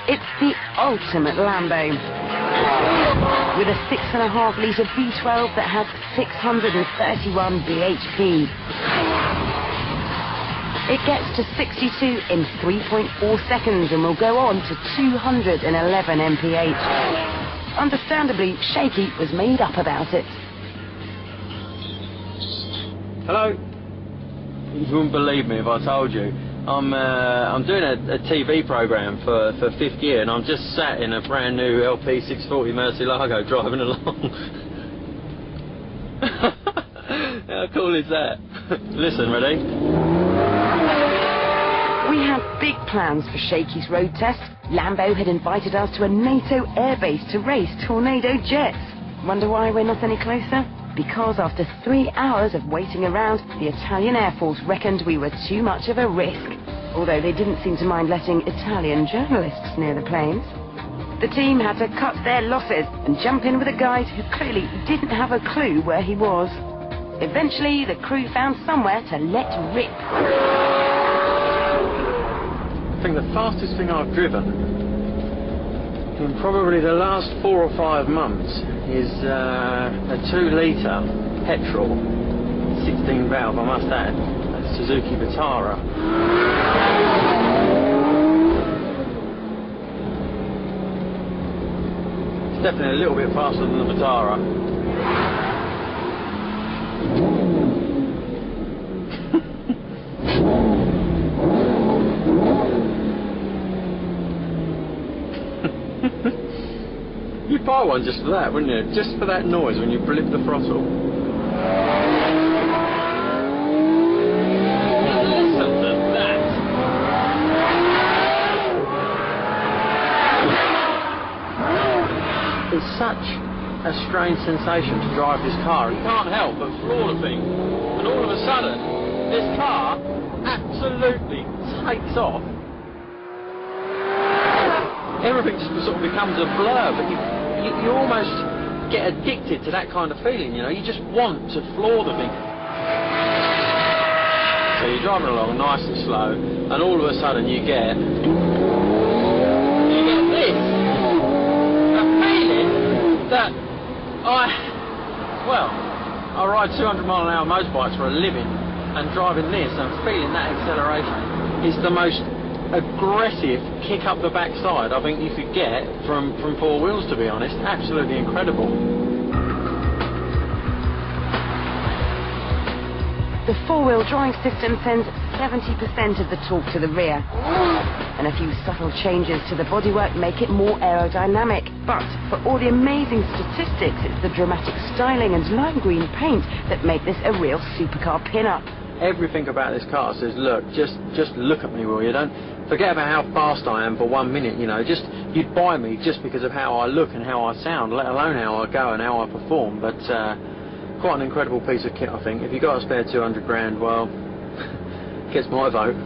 It's the ultimate Lambo. With a 6.5-litre V12 that has 631 bhp. It gets to 62 in 3.4 seconds and will go on to 211 mph. Understandably, Shaky was made up about it. Hello? You wouldn't believe me if I told you. I'm doing a TV programme for fifth gear, and I'm just sat in a brand new LP 640 Murcielago driving along. How cool is that? Listen, ready? We had big plans for Shaky's road test. Lambo had invited us to a NATO airbase to race Tornado jets. Wonder why we're not any closer? Because after 3 hours of waiting around, the Italian Air Force reckoned we were too much of a risk. Although they didn't seem to mind letting Italian journalists near the planes. The team had to cut their losses and jump in with a guide who clearly didn't have a clue where he was. Eventually, the crew found somewhere to let rip. I think the fastest thing I've driven in probably the last 4 or 5 months is a 2-litre petrol, 16 valve, I must add, a Suzuki Vitara. It's definitely a little bit faster than the Vitara. You'd buy one just for that, wouldn't you? Just for that noise when you flip the throttle. Listen to that! It's such a strange sensation to drive this car. You can't help but floor the thing. And all of a sudden, this car absolutely takes off. Everything just sort of becomes a blur, but you almost get addicted to that kind of feeling, you know. You just want to floor the thing. So you're driving along nice and slow, and all of a sudden you get this. A feeling that I ride 200-mile-an-hour motorbikes for a living, and driving this and feeling that acceleration is the most aggressive kick up the backside I think you could get from 4 wheels, to be honest. Absolutely incredible. The 4-wheel drive system sends 70% of the torque to the rear, and a few subtle changes to the bodywork make it more aerodynamic. But for all the amazing statistics, it's the dramatic styling and lime green paint that make this a real supercar pin-up. Everything about this car says, look, just look at me, will you? Don't forget about how fast I am for 1 minute, you know. You'd buy me just because of how I look and how I sound, let alone how I go and how I perform. But quite an incredible piece of kit, I think. If you got a spare 200 grand, well, gets my vote.